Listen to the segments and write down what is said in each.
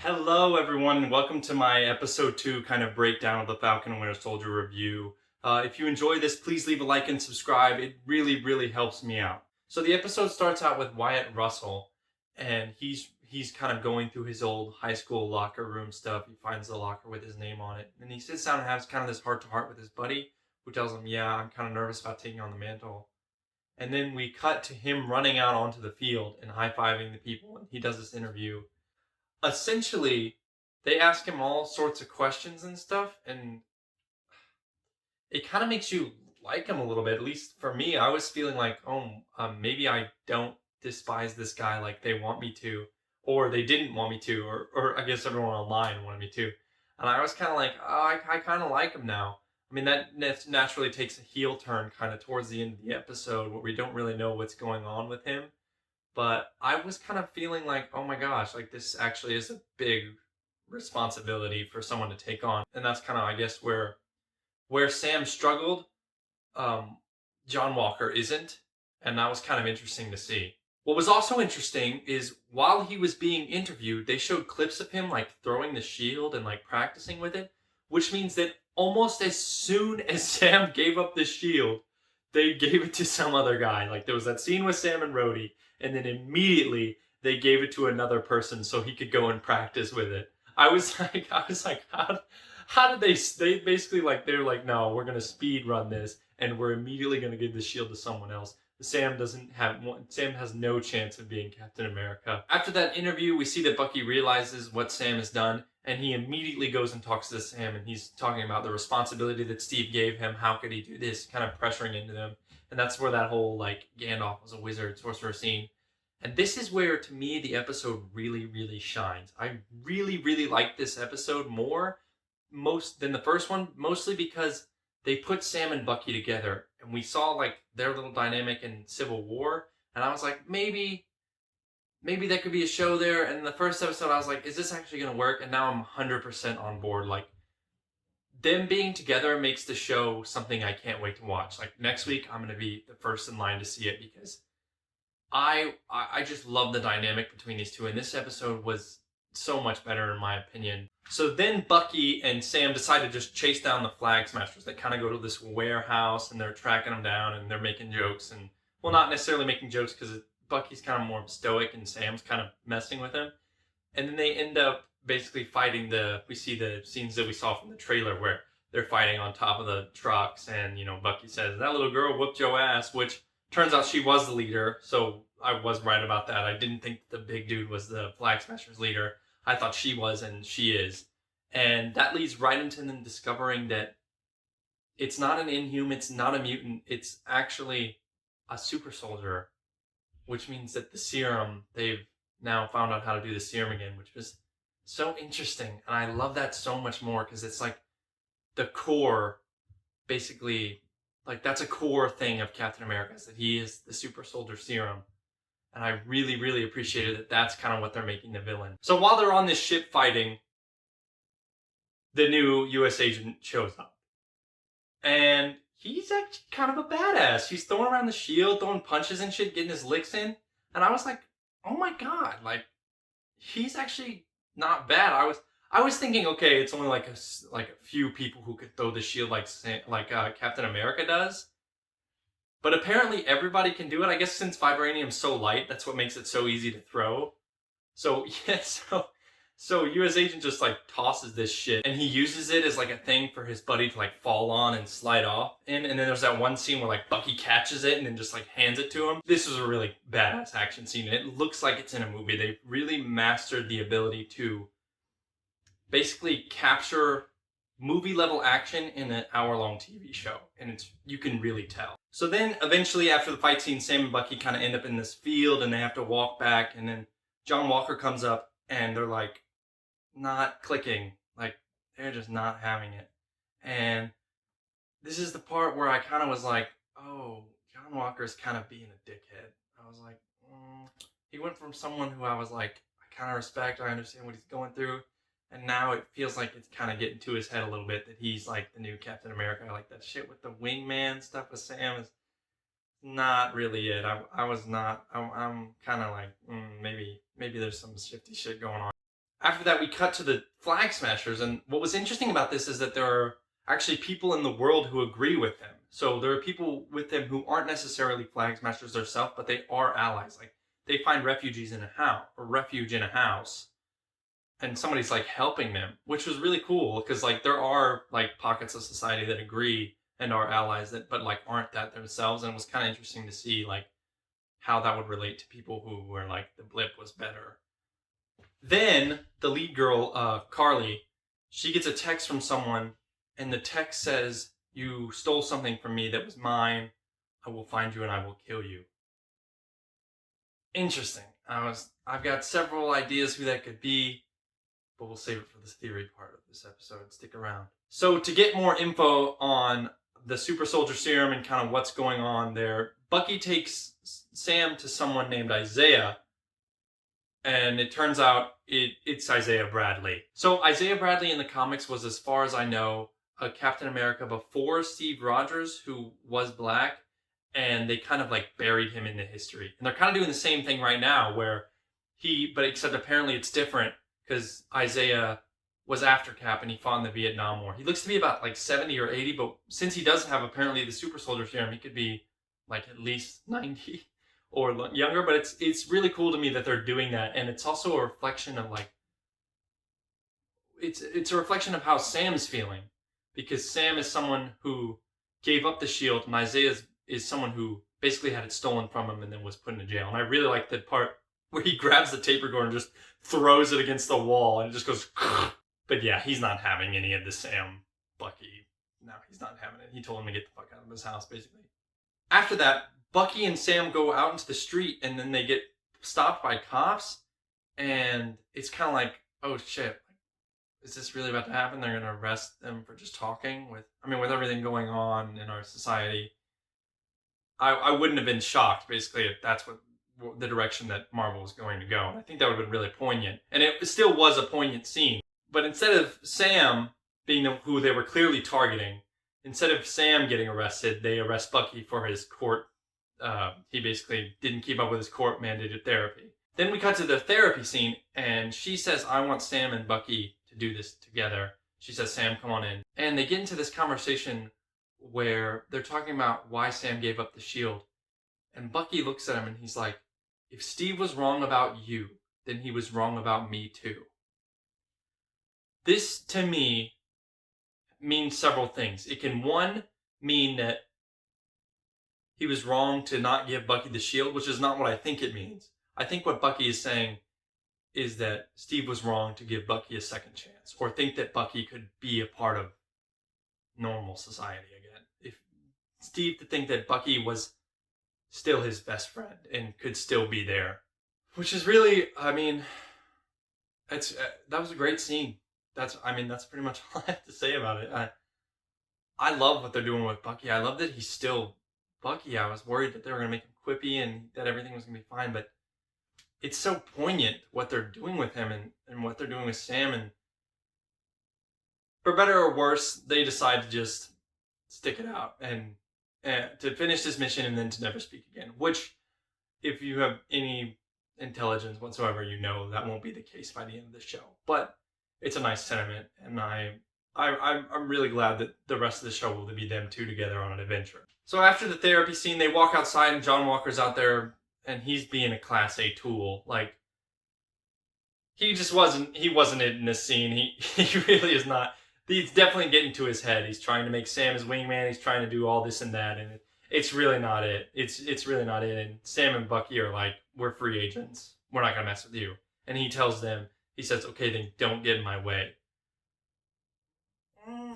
Hello, everyone, and welcome to my episode 2 kind of breakdown of the Falcon and Winter Soldier review. If you enjoy this, please leave a like and subscribe. It really helps me out. So the episode starts out with Wyatt Russell, and he's kind of going through his old high school locker room stuff. He finds the locker with his name on it, and he sits down and has kind of this heart-to-heart with his buddy, who tells him, "Yeah, I'm kind of nervous about taking on the mantle." And then we cut to him running out onto the field and high-fiving the people, and he does this interview. Essentially, they ask him all sorts of questions and stuff, and it kind of makes you like him a little bit. At least for me, I was feeling like, maybe I don't despise this guy like they want me to, or they didn't want me to, or I guess everyone online wanted me to. And I was kind of like, oh, I kind of like him now. I mean, that naturally takes a heel turn kind of towards the end of the episode where we don't really know what's going on with him. But I was kind of feeling like, oh my gosh, like this actually is a big responsibility for someone to take on. And that's kind of, I guess, where Sam struggled, um, John Walker isn't. And that was kind of interesting to see. What was also interesting is while he was being interviewed, they showed clips of him like throwing the shield and like practicing with it, which means that almost as soon as Sam gave up the shield, they gave it to some other guy. Like there was that scene with Sam and Rhodey, and then immediately they gave it to another person so he could go and practice with it. I was like, how did they basically like they're like, no, we're gonna speed run this, and we're immediately gonna give the shield to someone else. Sam has no chance of being Captain America. After that interview, we see that Bucky realizes what Sam has done, and he immediately goes and talks to Sam, and he's talking about the responsibility that Steve gave him. How could he do this? Kind of pressuring into them. And that's where that whole like Gandalf was a wizard sorcerer scene. And this is where, to me, the episode really shines. I really like this episode more most than the first one, mostly because they put Sam and Bucky together, and we saw like their little dynamic in Civil War, and I was like, maybe that could be a show there. And in the first episode, I was like, is this actually going to work? And now I'm 100% on board. Like, them being together makes the show something I can't wait to watch. Like, next week, I'm going to be the first in line to see it because I just love the dynamic between these two. And this episode was so much better in my opinion. So then Bucky and Sam decide to just chase down the Flag Smashers. They kind of go to this warehouse and they're tracking them down and they're making jokes. And, well, not necessarily making jokes because Bucky's kind of more stoic and Sam's kind of messing with him. And then they end up basically fighting we see the scenes that we saw from the trailer where they're fighting on top of the trucks. And, Bucky says, that little girl whooped your ass, which turns out she was the leader. So I was right about that. I didn't think the big dude was the Flag Smashers leader. I thought she was, and she is. And that leads right into them discovering that it's not an inhuman, it's not a mutant, it's actually a super soldier, which means that the serum, they've now found out how to do the serum again, which was so interesting. And I love that so much more because it's like the core, basically, like that's a core thing of Captain America, is that he is the super soldier serum. And I really appreciated that that's kind of what they're making the villain. So while they're on this ship fighting, the new US agent shows up. And he's actually kind of a badass. He's throwing around the shield, throwing punches and shit, getting his licks in. And I was like, oh my god, like, he's actually not bad. I was thinking, okay, it's only like a few people who could throw the shield like Captain America does. But apparently everybody can do it. I guess since vibranium's so light, that's what makes it so easy to throw. So yeah, so US Agent just like tosses this shit, and he uses it as like a thing for his buddy to like fall on and slide off in. And then there's that one scene where like Bucky catches it and then just like hands it to him. This was a really badass action scene, and it looks like it's in a movie. They really mastered the ability to basically capture movie level action in an hour-long TV show, and you can really tell. So then eventually after the fight scene, Sam and Bucky kind of end up in this field and they have to walk back, and then John Walker comes up and they're like not clicking, like they're just not having it. And this is the part where I kind of was like, oh, John Walker's kind of being a dickhead. I was like, he went from someone who I was like, I kind of respect, I understand what he's going through, and now it feels like it's kind of getting to his head a little bit that he's like the new Captain America. Like that shit with the wingman stuff with Sam is not really it. I'm kind of like, maybe there's some shifty shit going on. After that, we cut to the Flag Smashers, and what was interesting about this is that there are actually people in the world who agree with him. So there are people with him who aren't necessarily Flag Smashers themselves, but they are allies. Like, they find refugees in a house, or refuge in a house, and somebody's like helping them, which was really cool because like there are like pockets of society that agree and are allies that but like aren't that themselves, and it was kind of interesting to see like how that would relate to people who were like the blip was better. Then the lead girl, Carly, she gets a text from someone, and the text says, "You stole something from me that was mine. I will find you and I will kill you." Interesting. I've got several ideas who that could be, but we'll save it for the theory part of this episode. Stick around. So to get more info on the super soldier serum and kind of what's going on there, Bucky takes Sam to someone named Isaiah, and it turns out it's Isaiah Bradley. So Isaiah Bradley in the comics was, as far as I know, a Captain America before Steve Rogers, who was black, and they kind of like buried him in the history. And they're kind of doing the same thing right now where but except apparently it's different because Isaiah was after Cap and he fought in the Vietnam War. He looks to be about like 70 or 80, but since he does have apparently the super soldier serum, he could be like at least 90 or younger. But it's really cool to me that they're doing that, and it's also a reflection of like it's a reflection of how Sam's feeling, because Sam is someone who gave up the shield, and Isaiah is someone who basically had it stolen from him and then was put into jail. And I really like the part where he grabs the tape recorder and just throws it against the wall and it just goes. But yeah, he's not having any of the Sam Bucky. No, he's not having it. He told him to get the fuck out of his house, basically. After that, Bucky and Sam go out into the street and then they get stopped by cops. And it's kind of like, oh shit, is this really about to happen? They're going to arrest them for just talking with everything going on in our society. I wouldn't have been shocked, basically, if that's what the direction that Marvel was going to go. And I think that would have been really poignant. And it still was a poignant scene. But instead of Sam being who they were clearly targeting, instead of Sam getting arrested, they arrest Bucky for his court. He basically didn't keep up with his court-mandated therapy. Then we cut to the therapy scene, and she says, "I want Sam and Bucky to do this together." She says, "Sam, come on in." And they get into this conversation where they're talking about why Sam gave up the shield. And Bucky looks at him and he's like, "If Steve was wrong about you, then he was wrong about me too." This, to me, means several things. It can, one, mean that he was wrong to not give Bucky the shield, which is not what I think it means. I think what Bucky is saying is that Steve was wrong to give Bucky a second chance, or think that Bucky could be a part of normal society again. If Steve to think that Bucky was still his best friend and could still be there, which is really, that was a great scene. That's pretty much all I have to say about it. I love what they're doing with Bucky. I love that he's still Bucky. I was worried that they were going to make him quippy and that everything was going to be fine, but it's so poignant what they're doing with him and what they're doing with Sam. And for better or worse, they decide to just stick it out and to finish this mission and then to never speak again. Which, if you have any intelligence whatsoever, you know that won't be the case by the end of the show. But it's a nice sentiment, and I'm really glad that the rest of the show will be them two together on an adventure. So after the therapy scene, they walk outside, and John Walker's out there, and he's being a Class A tool. Like, he wasn't it in this scene. He really is not. He's definitely getting to his head. He's trying to make Sam his wingman. He's trying to do all this and that, and it's really not it. It's really not it. And Sam and Bucky are like, "We're free agents. We're not gonna mess with you." And he tells them, he says, "Okay, then don't get in my way."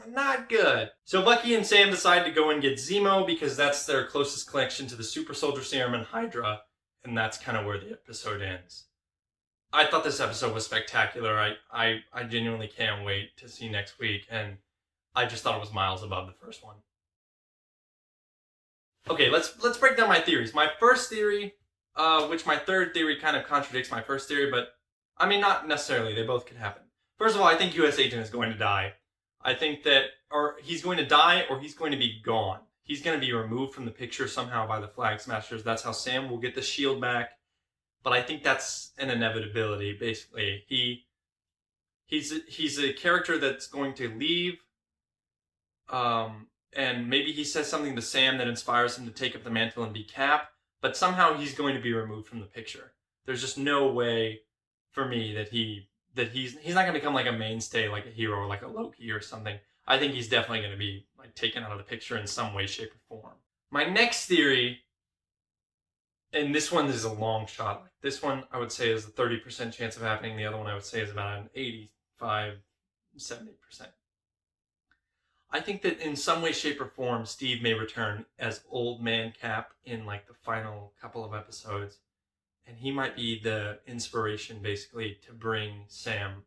Not good. So Bucky and Sam decide to go and get Zemo because that's their closest connection to the super soldier serum and Hydra, and that's kind of where the episode ends. I thought this episode was spectacular. I genuinely can't wait to see next week, and I just thought it was miles above the first one. Okay, let's break down my theories. My first theory, which my third theory kind of contradicts my first theory, but not necessarily. They both could happen. First of all, I think U.S. Agent is going to die. I think that, or he's going to die, or he's going to be gone. He's going to be removed from the picture somehow by the Flag Smashers. That's how Sam will get the shield back. But I think that's an inevitability, basically. he's a character that's going to leave, and maybe he says something to Sam that inspires him to take up the mantle and be Cap, but somehow he's going to be removed from the picture. There's just no way for me that he's not going to become like a mainstay, like a hero, or like a Loki or something. I think he's definitely going to be like taken out of the picture in some way, shape, or form. My next theory, and this one is a long shot. Like this one, I would say is a 30% chance of happening. The other one, I would say, is about an 85, 70%. I think that in some way, shape, or form, Steve may return as Old Man Cap in like the final couple of episodes. And he might be the inspiration, basically, to bring Sam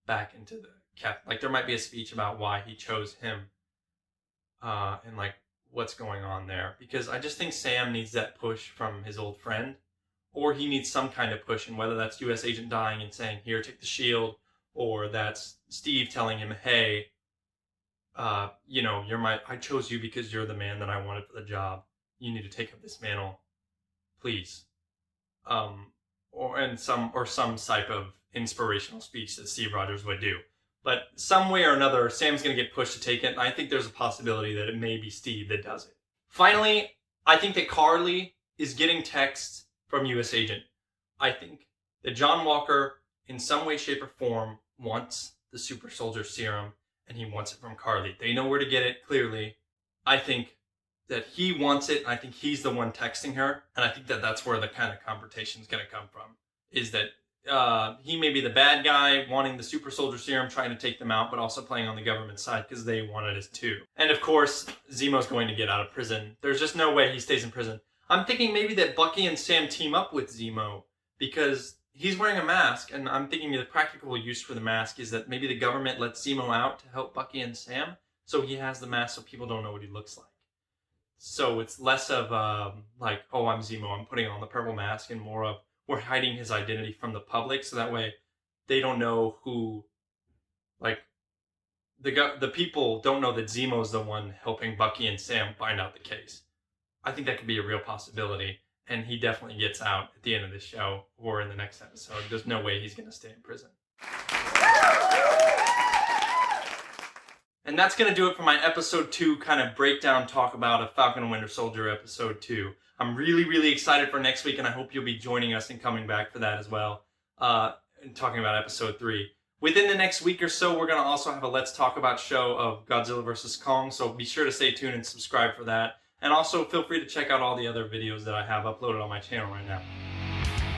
back into the Cap. Like, there might be a speech about why he chose him, and like what's going on there. Because I just think Sam needs that push from his old friend, or he needs some kind of push, and whether that's U.S. Agent dying and saying, "Here, take the shield," or that's Steve telling him, "Hey, I chose you because you're the man that I wanted for the job. You need to take up this mantle, please." Or some type of inspirational speech that Steve Rogers would do. But some way or another, Sam's going to get pushed to take it, and I think there's a possibility that it may be Steve that does it. Finally, I think that Carly is getting texts from U.S. Agent. I think that John Walker, in some way, shape, or form, wants the super soldier serum, and he wants it from Carly. They know where to get it, clearly. I think that he wants it, and I think he's the one texting her, and I think that that's where the kind of confrontation is going to come from, is that he may be the bad guy wanting the super soldier serum, trying to take them out, but also playing on the government side because they wanted it too. And of course, Zemo's going to get out of prison. There's just no way he stays in prison. I'm thinking maybe that Bucky and Sam team up with Zemo because he's wearing a mask, and I'm thinking the practical use for the mask is that maybe the government lets Zemo out to help Bucky and Sam, so he has the mask so people don't know what he looks like. So it's less of like, oh, I'm Zemo, I'm putting on the purple mask, and more of we're hiding his identity from the public, so that way they don't know who, like, the people don't know that Zemo's the one helping Bucky and Sam find out the case. I think that could be a real possibility, and he definitely gets out at the end of the show or in the next episode. There's no way he's going to stay in prison. And that's going to do it for my episode 2 kind of breakdown talk about a Falcon and Winter Soldier episode 2. I'm really, really excited for next week, and I hope you'll be joining us and coming back for that as well, and talking about episode 3. Within the next week or so, we're going to also have a Let's Talk About show of Godzilla vs. Kong, so be sure to stay tuned and subscribe for that. And also feel free to check out all the other videos that I have uploaded on my channel right now.